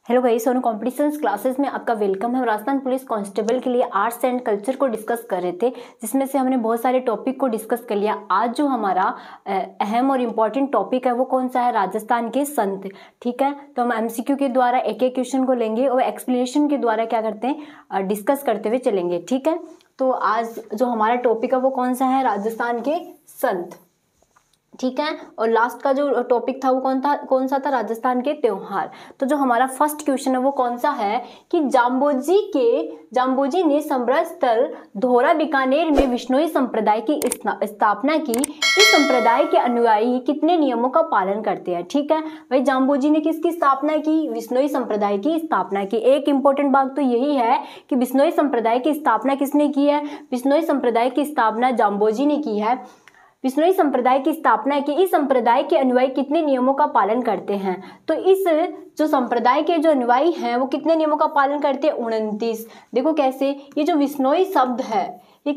Hello guys, Sonu competitions classes में आपका welcome है। राजस्थान पुलिस कांस्टेबल के लिए आर्ट्स एंड कल्चर को डिस्कस कर रहे थे, जिसमें से हमने बहुत सारे टॉपिक को डिस्कस कर लिया। आज जो हमारा अहम और इम्पॉर्टेंट टॉपिक है वो कौन सा है? राजस्थान के संत। ठीक है, तो हम एमसीक्यू के द्वारा एक एक क्वेश्चन को लेंगे और एक्सप्लेनेशन के द्वारा क्या करते हैं, डिस्कस करते हुए चलेंगे। ठीक है, तो आज जो हमारा टॉपिक है वो कौन सा है? राजस्थान के संत। ठीक है, और लास्ट का जो टॉपिक था वो कौन सा था? राजस्थान के त्योहार। तो जो हमारा फर्स्ट क्वेश्चन है वो कौन सा है कि जाम्बोजी ने समृद्ध स्थल धोरा बीकानेर में विश्नोई संप्रदाय की स्थापना की। इस संप्रदाय के अनुयायी कितने नियमों का पालन करते हैं? ठीक है भाई, जाम्बोजी ने किसकी स्थापना की? विश्नोई संप्रदाय की स्थापना की। एक इंपॉर्टेंट बात तो यही है कि विश्नोई संप्रदाय की स्थापना किसने की है? विश्नोई संप्रदाय की स्थापना जाम्बोजी ने की है। विश्नोई संप्रदाय की स्थापना की। इस संप्रदाय के अनुयायी कितने नियमों का पालन करते हैं? तो इस जो संप्रदाय के जो अनुयायी हैं वो कितने नियमों का पालन करते हैं? 29। देखो कैसे, ये जो विश्नोई शब्द है ये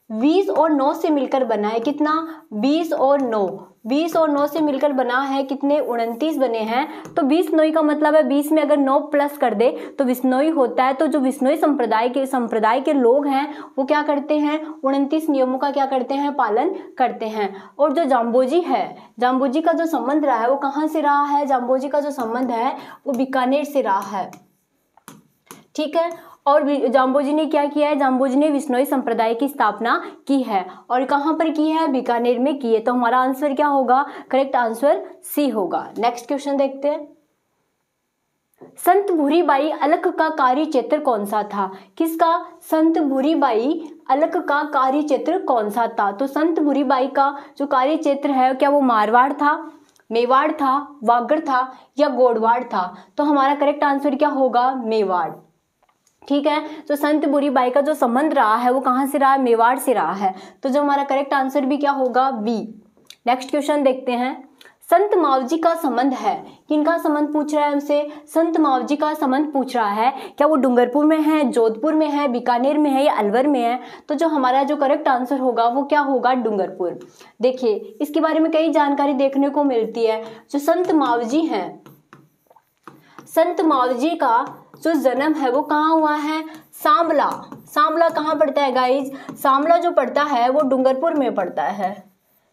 20 और 9 से मिलकर बना है। कितना? 20 और 9। 20 और 9 से मिलकर बना है। कितने? 29 बने हैं। तो विश्नोई का मतलब है 20 में अगर 9 प्लस कर दे तो विश्नोई होता है। तो जो विश्नोई संप्रदाय के लोग हैं वो क्या करते हैं? 29 नियमों का क्या करते हैं? पालन करते हैं। और जो जाम्बोजी है, जाम्बोजी का जो संबंध रहा है वो कहाँ से रहा है? जाम्बोजी का जो संबंध है वो बीकानेर से रहा है। ठीक है, और जाम्बोजी ने क्या किया है? जाम्बोजी ने विश्नोई संप्रदाय की स्थापना की है। और कहाँ पर की है? बीकानेर में की है। तो हमारा आंसर क्या होगा? करेक्ट आंसर सी होगा। नेक्स्ट क्वेश्चन देखते हैं। संत भूरीबाई अलख का कार्य क्षेत्र कौन सा था? किसका? संत भूरीबाई अलख का कार्य क्षेत्र कौन सा था? तो संत भूरीबाई का जो कार्य क्षेत्र है क्या वो मारवाड़ था, मेवाड़ था, वागड़ था या गोडवाड़ था? तो हमारा करेक्ट आंसर क्या होगा? मेवाड़। ठीक है, तो संत भूरीबाई का जो संबंध रहा है वो कहाँ से रहा है? मेवाड़ से रहा है। तो जो हमारा करेक्ट आंसर भी क्या होगा? बी। नेक्स्ट क्वेश्चन देखते हैं। संत मावजी का संबंध है। किनका संबंध पूछ रहा है हमसे? संत मावजी का संबंध पूछ रहा है। क्या वो डूंगरपुर में है, जोधपुर में है, बीकानेर में है या अलवर में है? तो जो हमारा जो करेक्ट आंसर होगा वो क्या होगा? डूंगरपुर। देखिए, इसके बारे में कई जानकारी देखने को मिलती है। जो संत मावजी हैं, संत मावजी का जो जन्म है वो कहाँ हुआ है? सांबला। सांबला कहाँ पड़ता है गाइज? सांबला जो पड़ता है वो डूंगरपुर में पड़ता है।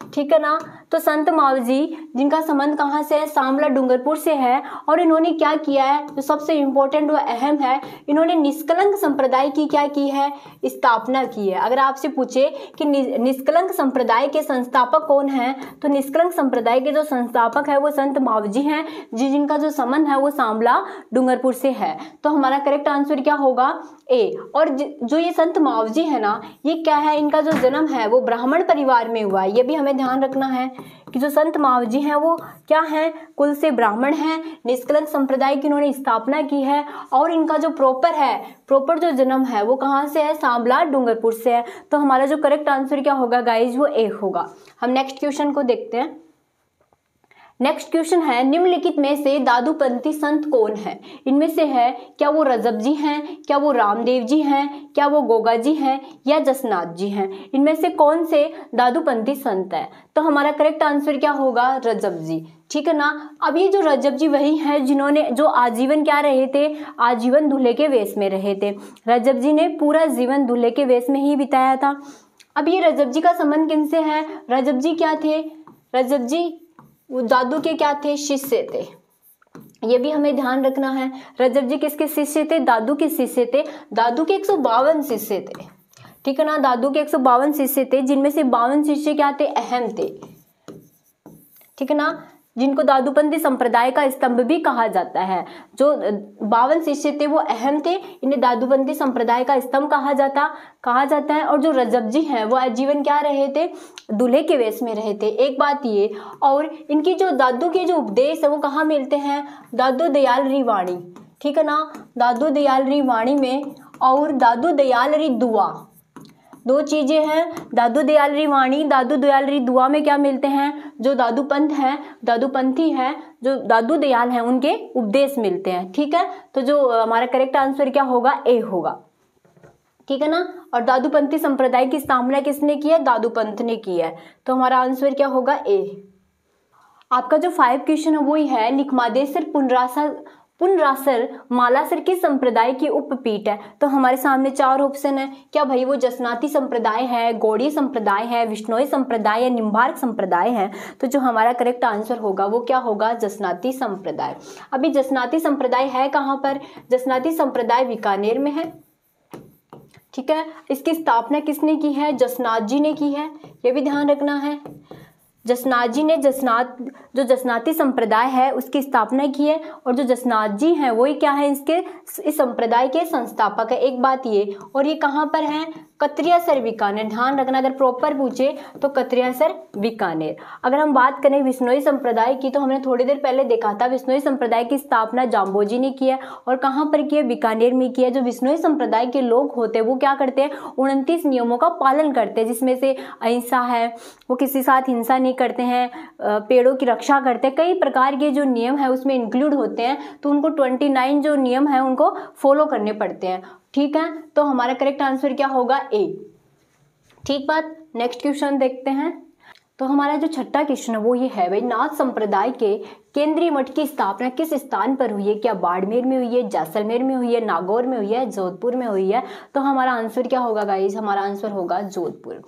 ठीक है ना, तो संत मावजी जिनका संबंध कहाँ से है? सांबला डूंगरपुर से है। और इन्होंने क्या किया है जो सबसे इम्पोर्टेंट व अहम है, इन्होंने निष्कलंक संप्रदाय की क्या की है? स्थापना की है। अगर आपसे पूछे कि निष्कलंक संप्रदाय के संस्थापक कौन है, तो निष्कलंक संप्रदाय के जो संस्थापक है वो संत मावजी हैं, जिनका जो संबंध है वो सांबला डूंगरपुर से है। तो हमारा करेक्ट आंसर क्या होगा? ए। और जो ये संत मावजी है ना, ये क्या है? इनका जो जन्म है वो ब्राह्मण परिवार में हुआ है। ये भी हमें ध्यान रखना है कि जो संत मावजी हैं वो क्या हैं? कुल से ब्राह्मण हैं। निष्कलंक संप्रदाय की इन्होंने स्थापना की है। और इनका जो प्रॉपर जो जन्म है वो कहाँ से है? सांबला डूंगरपुर से है। तो हमारा जो करेक्ट आंसर क्या होगा गाइज? वो ए होगा। हम नेक्स्ट क्वेश्चन को देखते हैं। नेक्स्ट क्वेश्चन है, निम्नलिखित में से दादूपंथी संत कौन है? इनमें से है क्या वो रजब जी हैं, क्या वो रामदेव जी हैं, क्या वो गोगा जी हैं या जसनाथ जी हैं? इनमें से कौन से दादूपंथी संत है? तो हमारा करेक्ट आंसर क्या होगा? रजब जी। ठीक है ना। अब ये जो रजब जी वही हैं जिन्होंने जो आजीवन क्या रहे थे? आजीवन दूल्हे के वेश में रहे थे। रजब जी ने पूरा जीवन दूल्हे के वेश में ही बिताया था। अब ये रजब जी का संबंध किनसे है? रजब जी क्या थे? रजब जी वो दादू के क्या थे? शिष्य थे। ये भी हमें ध्यान रखना है। रजब जी किसके शिष्य थे? दादू के शिष्य थे। दादू के 152 शिष्य थे। ठीक है ना, दादू के 152 शिष्य थे, जिनमें से 52 शिष्य क्या थे? अहम थे। ठीक है ना, जिनको दादूपंथी संप्रदाय का स्तंभ भी कहा जाता है। जो 52 शिष्य थे वो अहम थे, इन्हें दादूपंथी संप्रदाय का स्तंभ कहा जाता है। और जो रजब जी हैं वो आजीवन क्या रहे थे? दूल्हे के वेश में रहे थे। एक बात ये, और इनकी जो दादू के जो उपदेश है वो कहाँ मिलते हैं? दादू दयाल री वाणी। ठीक है ना, दादू दयाल री वाणी में और दादू दयाल री दुआ, दो चीजें हैं। दादू दयाल री वाणी, दादू दयाल री दुआ में क्या मिलते हैं? जो दादूपंथी हैं, जो दादू दयाल हैं उनके उपदेश मिलते हैं। ठीक है, तो जो हमारा करेक्ट आंसर क्या होगा? ए होगा। ठीक है ना, और दादूपंथी संप्रदाय की स्थापना किसने की है? दादूपंत ने की है। तो हमारा आंसर क्या होगा? ए। आपका जो 5 क्वेश्चन है वही है, लिखमादेसर पुनरासर मालासर किस संप्रदाय की उपपीठ है? तो हमारे सामने 4 ऑप्शन है। क्या भाई वो जसनाती संप्रदाय है, गौड़ीय संप्रदाय है, विश्नोई संप्रदाय या निम्बार्क संप्रदाय है? तो जो हमारा करेक्ट आंसर होगा वो क्या होगा? जसनाती संप्रदाय। अभी जसनाती संप्रदाय है कहाँ पर? जसनाती संप्रदाय बीकानेर में है। ठीक है, इसकी स्थापना किसने की है? जसनाथ जी ने की है, ये भी ध्यान रखना है। जसनाथ जी ने जो जसनाती संप्रदाय है उसकी स्थापना की है, और जो जसनाथ जी हैं वही क्या है? इस संप्रदाय के संस्थापक है। एक बात ये, और ये कहाँ पर है? कतरियासर बीकानेर। ध्यान रखना, अगर प्रॉपर पूछे तो कतरियासर बीकानेर। अगर हम बात करें विश्नोई संप्रदाय की, तो हमने थोड़ी देर पहले देखा था विश्नोई संप्रदाय की स्थापना जाम्बोजी ने की है, और कहाँ पर की है? बीकानेर में की है। जो विश्नोई संप्रदाय के लोग होते हैं वो क्या करते हैं? 29 नियमों का पालन करते हैं, जिसमें से अहिंसा है, वो किसी साथ हिंसा नहीं करते हैं, पेड़ों की रक्षा करते हैं, कई प्रकार के जो नियम है उसमें इंक्लूड होते हैं। तो उनको 29 जो नियम है उनको फॉलो करने पड़ते हैं। ठीक है, तो हमारा करेक्ट आंसर क्या होगा? ए। ठीक बात। नेक्स्ट क्वेश्चन देखते हैं। तो हमारा जो छठा क्वेश्चन है वो ये है भाई, नाथ संप्रदाय के केंद्रीय मठ की स्थापना किस स्थान पर हुई है? क्या बाड़मेर में हुई है, जैसलमेर में हुई है, नागौर में हुई है, जोधपुर में हुई है? तो हमारा आंसर क्या होगा गाइस? हमारा आंसर होगा जोधपुर।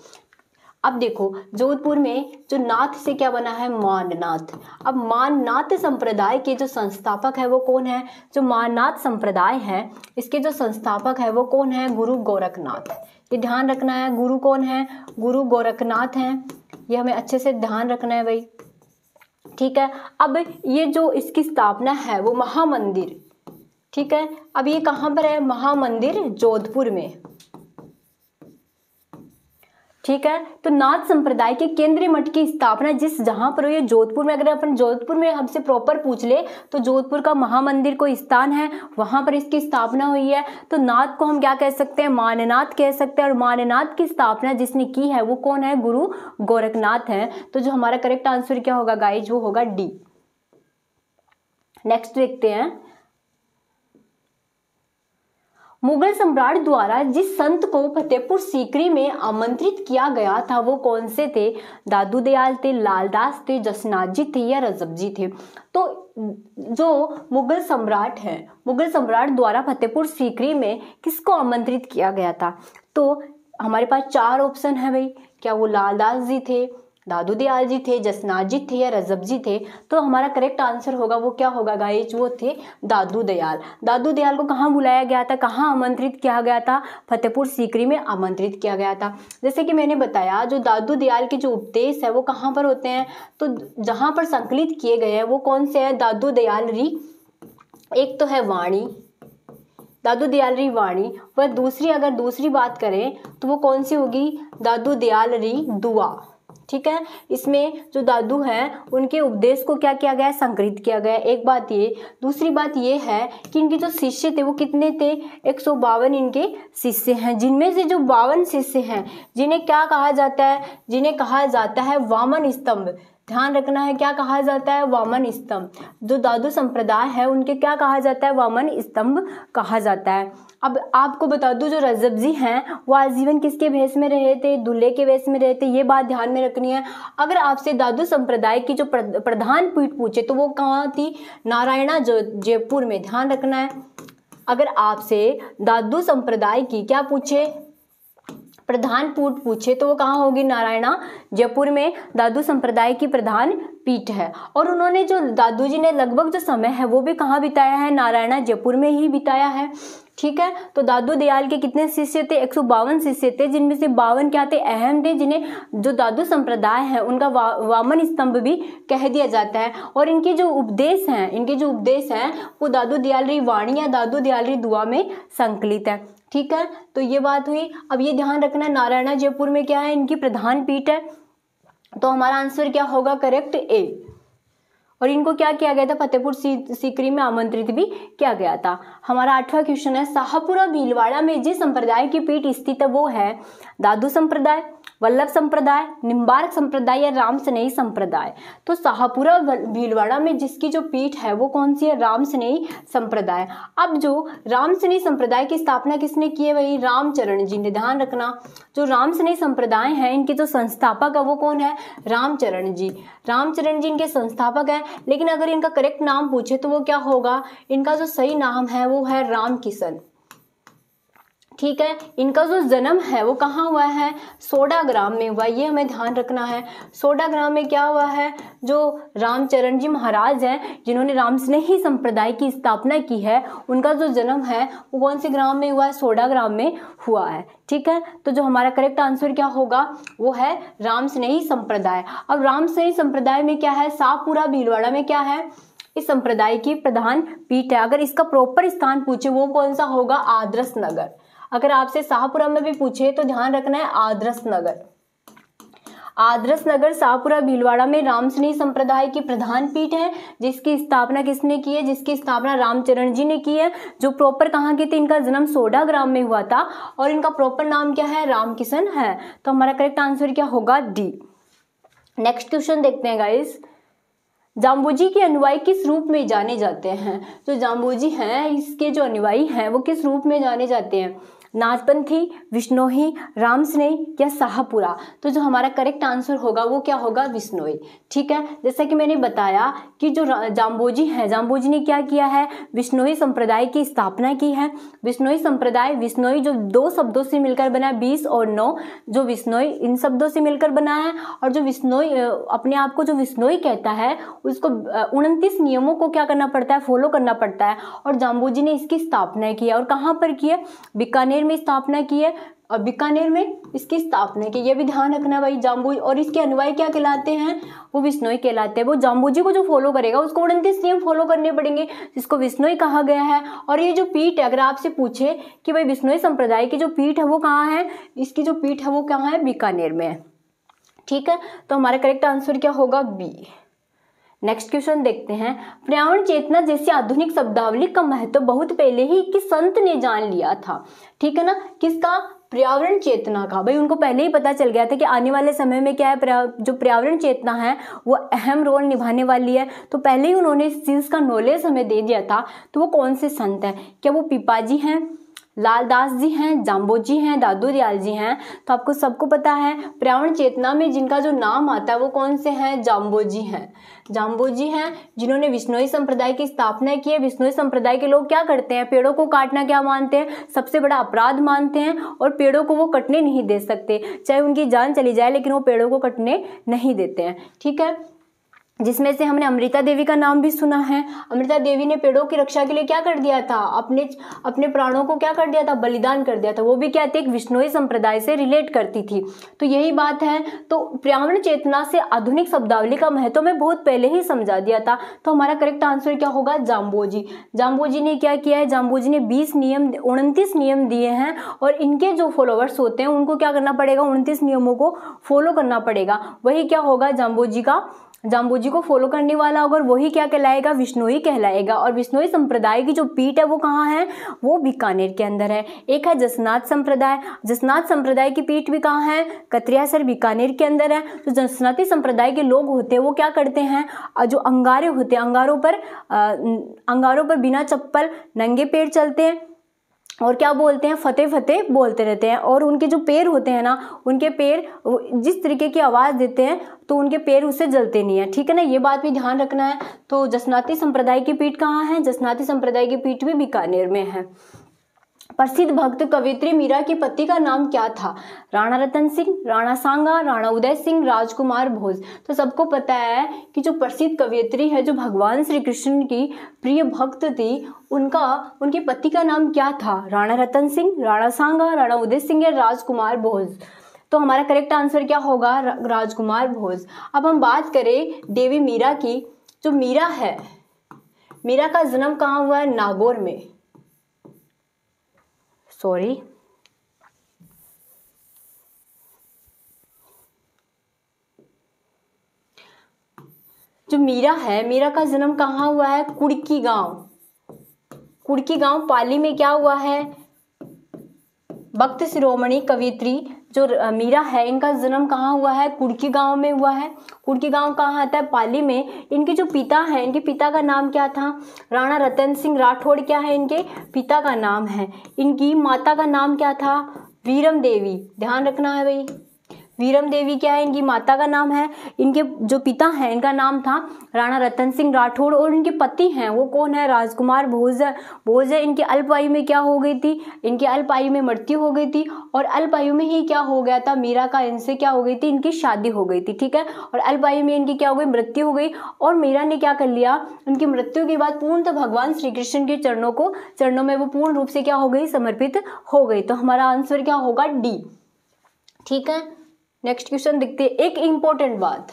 अब देखो जोधपुर में जो नाथ से क्या बना है? माननाथ। अब माननाथ संप्रदाय के जो संस्थापक है वो कौन है? जो माननाथ संप्रदाय है इसके जो संस्थापक है वो कौन है? गुरु गोरखनाथ। ये ध्यान रखना है, गुरु कौन है? गुरु गोरखनाथ हैं। ये हमें अच्छे से ध्यान रखना है भाई। ठीक है, अब ये जो इसकी स्थापना है वो महामंदिर, ठीक है, अब ये कहाँ पर है? महामंदिर जोधपुर में। ठीक है, तो नाथ संप्रदाय के केंद्रीय मठ की स्थापना जहां पर हुई है जोधपुर में। अगर अपन जोधपुर में हमसे प्रॉपर पूछ ले तो जोधपुर का महामंदिर कोई स्थान है, वहां पर इसकी स्थापना हुई है। तो नाथ को हम क्या कह सकते हैं? माननाथ कह सकते हैं। और माननाथ की स्थापना जिसने की है वो कौन है? गुरु गोरखनाथ है। तो जो हमारा करेक्ट आंसर क्या होगा गाइज? वो होगा डी। नेक्स्ट देखते हैं। मुगल सम्राट द्वारा जिस संत को फतेहपुर सीकरी में आमंत्रित किया गया था वो कौन से थे? दादू दयाल थे, लालदास थे, जसनाथ जी थे या रजब जी थे? तो जो मुगल सम्राट है, मुगल सम्राट द्वारा फतेहपुर सीकरी में किसको आमंत्रित किया गया था? तो हमारे पास 4 ऑप्शन है भाई। क्या वो लालदास जी थे, दादू दयाल जी थे, जसनाथ जी थे या रजब जी थे? तो हमारा करेक्ट आंसर होगा वो क्या होगा गाइज? वो थे दादू दयाल। दादू दयाल को कहाँ बुलाया गया था? कहाँ आमंत्रित किया गया था? फतेहपुर सीकरी में आमंत्रित किया गया था। जैसे कि मैंने बताया जो दादू दयाल के जो उपदेश है वो कहाँ पर होते हैं? तो जहाँ पर संकलित किए गए हैं वो कौन से हैं? दादू दयालरी। एक तो है वाणी, दादू दयालरी वाणी, वह दूसरी बात करें तो वो कौन सी होगी? दादू दयालरी दुआ। ठीक है, इसमें जो दादू हैं उनके उपदेश को क्या किया गया? संकलित किया गया। एक बात ये। दूसरी बात ये है कि इनके जो शिष्य थे वो कितने थे? 152 इनके शिष्य हैं, जिनमें से जो 52 शिष्य हैं जिन्हें क्या कहा जाता है? जिन्हें कहा जाता है वामन स्तंभ। ध्यान रखना है, क्या कहा जाता है? वामन स्तंभ। जो दादू संप्रदाय है उनके क्या कहा जाता है? वामन स्तंभ कहा जाता है। अब आपको बता दूं जो रजब जी हैं वो आजीवन किसके भेष में रहे थे? दूल्हे के भेष में रहे थे। ये बात ध्यान में रखनी है। अगर आपसे दादू संप्रदाय की जो प्रधान पीठ पूछे तो वो कहाँ थी? नारायणा जयपुर में। ध्यान रखना है, अगर आपसे दादू संप्रदाय की क्या पूछे? प्रधान पीठ पूछे तो वो कहाँ होगी? नारायणा जयपुर में दादू संप्रदाय की प्रधान पीठ है। और उन्होंने जो दादू जी ने लगभग जो समय है वो भी कहाँ बिताया है? नारायणा जयपुर में ही बिताया है। ठीक है, तो दादू दयाल के कितने शिष्य थे? 152 शिष्य थे, जिनमें से 52 क्या थे? अहम थे, जिन्हें जो दादू संप्रदाय है उनका वामन स्तंभ भी कह दिया जाता है। और इनके जो उपदेश हैं वो दादू दयालरी वाणी या दादू दयालरी दुआ में संकलित है। ठीक है, तो ये बात हुई। अब ये ध्यान रखना, नारायणा जयपुर में क्या है? इनकी प्रधान पीठ है। तो हमारा आंसर क्या होगा? करेक्ट ए। और इनको क्या किया गया था? फतेहपुर सीकरी में आमंत्रित भी किया गया था। हमारा 8वां क्वेश्चन है, शाहपुरा भीलवाड़ा में जिस संप्रदाय की पीठ स्थित है वो है दादू संप्रदाय, वल्लभ संप्रदाय, निम्बार्क संप्रदाय या राम स्नेही संप्रदाय। तो शाहपुरा भीलवाड़ा में जिसकी जो पीठ है वो कौन सी है? राम स्नेही संप्रदाय। अब जो राम स्नेही संप्रदाय की स्थापना किसने की है? वही रामचरण जी ने। ध्यान रखना, जो राम स्नेही संप्रदाय है इनके जो संस्थापक है वो कौन है? रामचरण जी। रामचरण जी इनके संस्थापक हैं। लेकिन अगर इनका करेक्ट नाम पूछे तो वो क्या होगा? इनका जो सही नाम है वो है रामकिशन। ठीक है, इनका जो जन्म है वो कहाँ हुआ है? सोडाग्राम में हुआ। ये हमें ध्यान रखना है। सोडाग्राम में क्या हुआ है? जो रामचरण जी महाराज हैं जिन्होंने राम स्नेही संप्रदाय की स्थापना की है, उनका जो जन्म है वो कौन से ग्राम में हुआ है? सोडाग्राम में हुआ है। ठीक है, तो जो हमारा करेक्ट आंसर क्या होगा? वो है राम स्नेही संप्रदाय। अब राम स्नेही संप्रदाय में क्या है? शाहपुरा भीलवाड़ा में क्या है? इस संप्रदाय की प्रधान पीठ है। अगर इसका प्रॉपर स्थान पूछे वो कौन सा होगा? आदर्श नगर। अगर आपसे शाहपुरा में भी पूछे तो ध्यान रखना है आदर्श नगर। आदर्श नगर शाहपुरा भीलवाड़ा में राम स्नेही संप्रदाय की प्रधान पीठ है, जिसकी स्थापना किसने की है? जिसकी स्थापना रामचरण जी ने की है। जो प्रॉपर कहाँ की थी? इनका जन्म सोडाग्राम में हुआ था और इनका प्रॉपर नाम क्या है? रामकिशन है। तो हमारा करेक्ट आंसर क्या होगा? डी। नेक्स्ट क्वेश्चन देखते हैं गाइस। जाम्बोजी के अनुयायी किस रूप में जाने जाते हैं? जो जाम्बोजी हैं इसके जो अनुयायी हैं वो किस रूप में जाने जाते हैं? नाथपंथी, विश्नोई, राम स्नेही या शाहपुरा? तो जो हमारा करेक्ट आंसर होगा वो क्या होगा? विश्नोई। ठीक है, जैसा कि मैंने बताया कि जो जाम्बोजी हैं, जाम्बोजी ने क्या किया है? विश्नोई संप्रदाय की स्थापना की है। विश्नोई संप्रदाय, विश्नोई जो दो शब्दों से मिलकर बना है, 20 और 9, जो विश्नोई इन शब्दों से मिलकर बना है। और जो विश्नोई अपने आप को जो विश्नोई कहता है उसको 29 नियमों को क्या करना पड़ता है? फॉलो करना पड़ता है। और जाम्बोजी ने इसकी स्थापना की है। और कहाँ पर की है? बीकानेर में स्थापना की है और बीकानेर में इसकी स्थापना की। ये भी ध्यान रखना भाई। जाम्बोजी और इसके अनुयायी क्या कहलाते हैं? वो विश्नोई कहलाते हैं। वो जाम्बोजी को जो फॉलो करेगा उसको 29 नियम फॉलो करने पड़ेंगे, जिसको विश्नोई कहा गया है। और ये जो पीठ है, अगर आपसे पूछे कि भाई विश्नोई संप्रदाय की जो पीठ है वो कहाँ है? इसकी जो पीठ है वो कहाँ है? बीकानेर में है। ठीक है, तो हमारा करेक्ट आंसर क्या होगा? बी। नेक्स्ट क्वेश्चन देखते हैं। पर्यावरण चेतना जैसी आधुनिक शब्दावली का महत्व बहुत पहले ही किस संत ने जान लिया था? ठीक है ना, किसका? पर्यावरण चेतना का। भाई उनको पहले ही पता चल गया था कि आने वाले समय में क्या है, जो पर्यावरण चेतना है वो अहम रोल निभाने वाली है। तो पहले ही उन्होंने इस चीज का नॉलेज हमें दे दिया था। तो वो कौन से संत हैं? क्या वो पीपाजी हैं, लालदास जी हैं, जाम्बोजी हैं, दादू दयाल जी हैं? तो आपको सबको पता है पर्यावरण चेतना में जिनका जो नाम आता है वो कौन से हैं? जाम्बोजी हैं। जाम्बोजी हैं जिन्होंने विश्नोई संप्रदाय की स्थापना की है। विश्नोई संप्रदाय के लोग क्या करते हैं? पेड़ों को काटना क्या मानते हैं? सबसे बड़ा अपराध मानते हैं। और पेड़ों को वो कटने नहीं दे सकते, चाहे उनकी जान चली जाए, लेकिन वो पेड़ों को कटने नहीं देते हैं। ठीक है, जिसमें से हमने अमृता देवी का नाम भी सुना है। अमृता देवी ने पेड़ों की रक्षा के लिए क्या कर दिया था? अपने प्राणों को क्या कर दिया था? बलिदान कर दिया था। वो भी क्या थी? एक विश्नोई संप्रदाय से रिलेट करती थी। तो यही बात है। तो पर्यावरण चेतना से आधुनिक शब्दावली का महत्व मैं बहुत पहले ही समझा दिया था। तो हमारा करेक्ट आंसर क्या होगा? जाम्बोजी। जाम्बोजी ने क्या किया है? जाम्बोजी ने 29 नियम दिए हैं और इनके जो फॉलोवर्स होते हैं उनको क्या करना पड़ेगा? 29 नियमों को फॉलो करना पड़ेगा। वही क्या होगा? जाम्बोजी को फॉलो करने वाला अगर वही क्या कहलाएगा? विश्नोई कहलाएगा। और विश्नोई संप्रदाय की जो पीठ है वो कहाँ है? वो बीकानेर के अंदर है। एक है जसनाथ संप्रदाय। जसनाथ संप्रदाय की पीठ भी कहाँ है? कतरियासर बीकानेर के अंदर है। तो जसनाती संप्रदाय के लोग होते हैं वो क्या करते हैं? जो अंगारे होते हैं, अंगारों पर बिना चप्पल नंगे पैर चलते हैं और क्या बोलते हैं? फतेह फतेह बोलते रहते हैं। और उनके जो पैर होते हैं ना, उनके पैर जिस तरीके की आवाज़ देते हैं तो उनके पैर उससे जलते नहीं है। ठीक है ना, ये बात भी ध्यान रखना है। तो जसनाती संप्रदाय की पीठ कहाँ है? जसनाती संप्रदाय की पीठ भी बीकानेर में है। प्रसिद्ध भक्त कवियत्री मीरा के पति का नाम क्या था? राणा रतन सिंह, राणा सांगा, राणा उदय सिंह, राजकुमार भोज? तो सबको पता है कि जो प्रसिद्ध कवियत्री है, जो भगवान श्री कृष्ण की प्रिय भक्त थी, उनके पति का नाम क्या था? राणा रतन सिंह, राणा सांगा, राणा उदय सिंह या राजकुमार भोज? तो हमारा करेक्ट आंसर क्या होगा? राजकुमार भोज। अब हम बात करें देवी मीरा की। जो मीरा है, मीरा का जन्म कहाँ हुआ है? नागौर में। जो मीरा है, मीरा का जन्म कहाँ हुआ है? कुड़की गांव पाली में क्या हुआ है? भक्त शिरोमणि कवियत्री जो मीरा है इनका जन्म कहाँ हुआ है, कुड़की गांव में हुआ है। कुड़की गांव कहाँ आता है, पाली में। इनके जो पिता हैं, इनके पिता का नाम क्या था, राणा रतन सिंह राठौड़ क्या है इनके पिता का नाम है। इनकी माता का नाम क्या था, वीरम देवी, ध्यान रखना है भाई, वीरम देवी क्या है इनकी माता का नाम है। इनके जो पिता हैं इनका नाम था राणा रतन सिंह राठौड़ और इनके पति हैं वो कौन है, राजकुमार भोज है। इनकी अल्प आयु में क्या हो गई थी, इनकी अल्प आयु में मृत्यु हो गई थी और अल्प आयु में ही क्या हो गया था, मीरा का इनसे क्या हो गई थी, इनकी शादी हो गई थी, ठीक है। और अल्प आयु में इनकी क्या हो गई, मृत्यु हो गई। और मीरा ने क्या कर लिया, उनकी मृत्यु के बाद पूर्णतः भगवान श्री कृष्ण के चरणों में वो पूर्ण रूप से क्या हो गई, समर्पित हो गई। तो हमारा आंसर क्या होगा, डी, ठीक है। नेक्स्ट क्वेश्चन देखते हैं। एक इंपॉर्टेंट बात,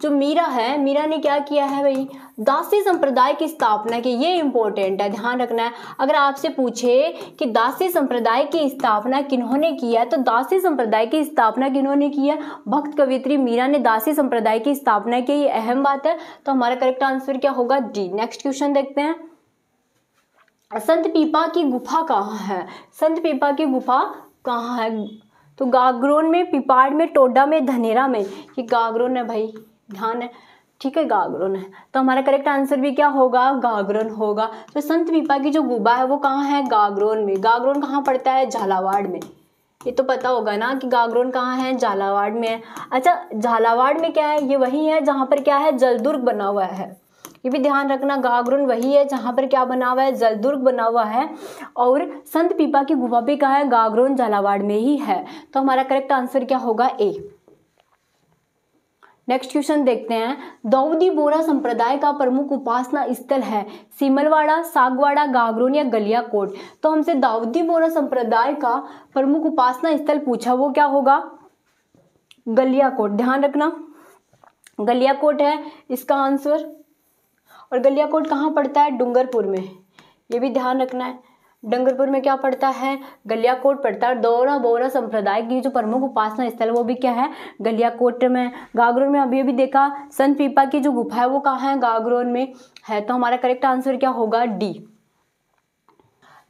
जो मीरा है, मीरा ने क्या किया है भाई, दासी संप्रदाय की स्थापना की। ये इंपॉर्टेंट है, ध्यान रखना है। अगर आपसे पूछे कि दासी संप्रदाय की स्थापना किन्होंने किया, तो दासी संप्रदाय की स्थापना किन्होंने की है, भक्त कवियत्री मीरा ने दासी संप्रदाय की स्थापना की। ये अहम बात है, तो हमारा करेक्ट आंसर क्या होगा, डी। नेक्स्ट क्वेश्चन देखते हैं। संत पीपा की गुफा कहाँ है, संत पीपा की गुफा कहाँ है, तो गागरोन में, पिपाड़ में, टोडा में, धनेरा में। ये गागरोन है भाई, ध्यान है, ठीक है, गागरोन है। तो हमारा करेक्ट आंसर भी क्या होगा, गागरोन होगा। तो संत पीपा की जो गुफा है वो कहाँ है, गागरोन में। गागरोन कहाँ पड़ता है, झालावाड़ में। ये तो पता होगा ना कि गागरोन कहाँ है, झालावाड़ में है। अच्छा, झालावाड़ में क्या है, ये वही है जहाँ पर क्या है, जलदुर्ग बना हुआ है। ये भी ध्यान रखना, गागरोन वही है जहाँ पर क्या बना हुआ है, जलदुर्ग बना हुआ है। और संत पीपा की गुफा भी कहाँ है, गागरोन झालावाड़ में ही है। तो हमारा करेक्ट आंसर क्या होगा, ए। नेक्स्ट क्वेश्चन देखते हैं। दाऊदी बोरा संप्रदाय का प्रमुख उपासना स्थल है, सिमलवाड़ा, सागवाड़ा, गागरोन या गलियाकोट। तो हमसे दाऊदी बोरा संप्रदाय का प्रमुख उपासना स्थल पूछा, वो क्या होगा, गलियाकोट। ध्यान रखना, गलियाकोट है इसका आंसर। और गलियाकोट कहाँ पड़ता है, डूंगरपुर में। ये भी ध्यान रखना है, डूंगरपुर में क्या पड़ता है, गलियाकोट पड़ता है। दौरा बोरा संप्रदाय की जो प्रमुख उपासना स्थल वो भी क्या है, गलियाकोट में। गागरोन में अभी देखा, संत पीपा की जो गुफा है वो कहाँ है, गागरोन में है। तो हमारा करेक्ट आंसर क्या होगा, डी।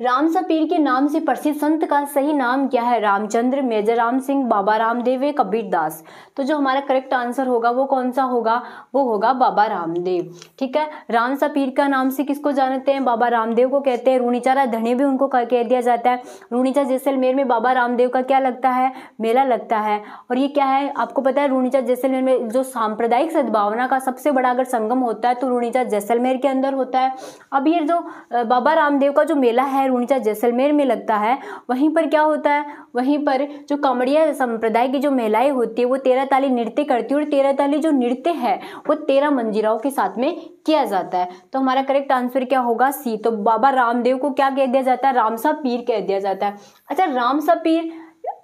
रामसा पीर के नाम से प्रसिद्ध संत का सही नाम क्या है, रामचंद्र, मेजर राम सिंह, बाबा रामदेव, कबीर दास। तो जो हमारा करेक्ट आंसर होगा वो कौन सा होगा, वो होगा बाबा रामदेव, ठीक है। रामसा पीर का नाम से किसको जानते हैं, बाबा रामदेव को कहते हैं। रूणीचारा धनी भी उनको कह दिया जाता है। रूणीचा जैसलमेर में बाबा रामदेव का क्या लगता है, मेला लगता है। और ये क्या है, आपको पता है, रूणीचा जैसलमेर में जो सांप्रदायिक सद्भावना का सबसे बड़ा अगर संगम होता है तो रूणीचा जैसलमेर के अंदर होता है। अब ये जो बाबा रामदेव का जो मेला है रूणीचा जैसलमेर में लगता है, वहीं पर क्या होता है, वहीं पर जो कामड़िया संप्रदाय की जो महिलाएं होती है वो 13 ताली नृत्य करती है। और 13 ताली जो नृत्य है वो 13 मंजीराओं के साथ में किया जाता है। तो हमारा करेक्ट आंसर क्या होगा, सी। तो बाबा रामदेव को क्या कह दिया जाता है, रामसा पीर कह दिया जाता है। अच्छा, रामसा पीर,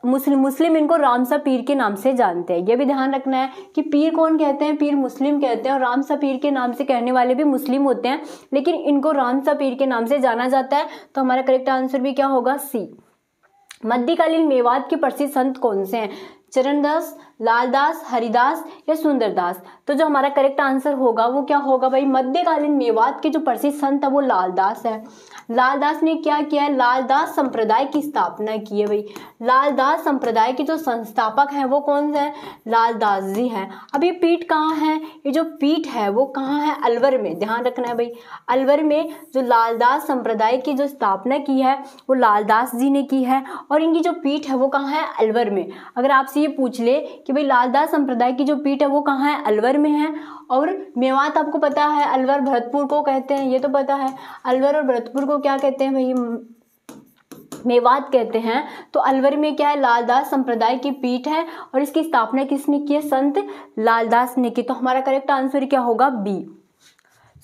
मुस्लिम इनको रामसा पीर के नाम से जानते हैं। ये भी ध्यान रखना है कि पीर कौन कहते हैं, पीर मुस्लिम कहते हैं। और रामसा पीर के नाम से कहने वाले भी मुस्लिम होते हैं, लेकिन इनको रामसा पीर के नाम से जाना जाता है। तो हमारा करेक्ट आंसर भी क्या होगा, सी। मध्यकालीन मेवात के प्रसिद्ध संत कौन से हैं, चरणदास, लालदास, हरिदास या सुंदरदास। तो जो हमारा करेक्ट आंसर होगा वो क्या होगा भाई, मध्यकालीन मेवात के जो प्रसिद्ध संत है वो लालदास है। लालदास ने क्या किया है, लालदास संप्रदाय की स्थापना की है भाई। लालदास संप्रदाय के जो संस्थापक हैं वो कौन से हैं, लालदास जी हैं। अब ये पीठ कहाँ है, ये जो पीठ है वो कहाँ है, अलवर में। ध्यान रखना है भाई, अलवर में जो लालदास संप्रदाय की जो स्थापना की है वो लालदास जी ने की है। और इनकी जो पीठ है वो कहाँ है, अलवर में। अगर आपसे ये पूछ ले कि भाई लालदास संप्रदाय की जो पीठ है वो कहाँ है, अलवर में है। और मेवात आपको पता है, अलवर भरतपुर को कहते हैं, ये तो पता है। अलवर और भरतपुर को क्या कहते हैं भाई, मेवात कहते हैं। तो अलवर में क्या है, लालदास संप्रदाय की पीठ है और इसकी स्थापना किसने की है, संत लालदास ने की। तो हमारा करेक्ट आंसर क्या होगा, बी।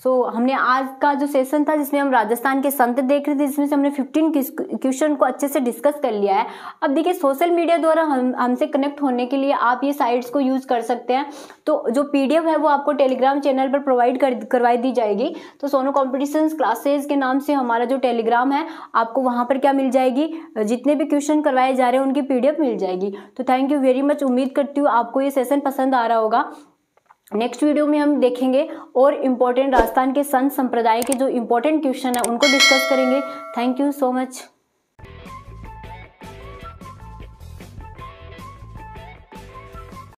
हमने आज का जो सेशन था जिसमें हम राजस्थान के संत देख रहे थे, जिसमें से हमने 15 क्वेश्चन को अच्छे से डिस्कस कर लिया है। अब देखिए, सोशल मीडिया द्वारा हमसे कनेक्ट होने के लिए आप ये साइट्स को यूज कर सकते हैं। तो जो PDF है वो आपको टेलीग्राम चैनल पर प्रोवाइड करवाई दी जाएगी। तो सोनू कॉम्पिटिशन्स क्लासेज के नाम से हमारा जो टेलीग्राम है, आपको वहाँ पर क्या मिल जाएगी, जितने भी क्वेश्चन करवाए जा रहे हैं उनकी PDF मिल जाएगी। तो थैंक यू वेरी मच। उम्मीद करती हूँ आपको ये सेशन पसंद आ रहा होगा। नेक्स्ट वीडियो में हम देखेंगे और इम्पोर्टेंट राजस्थान के संत संप्रदाय के जो इम्पोर्टेंट क्वेश्चन है उनको डिस्कस करेंगे। Thank you so much.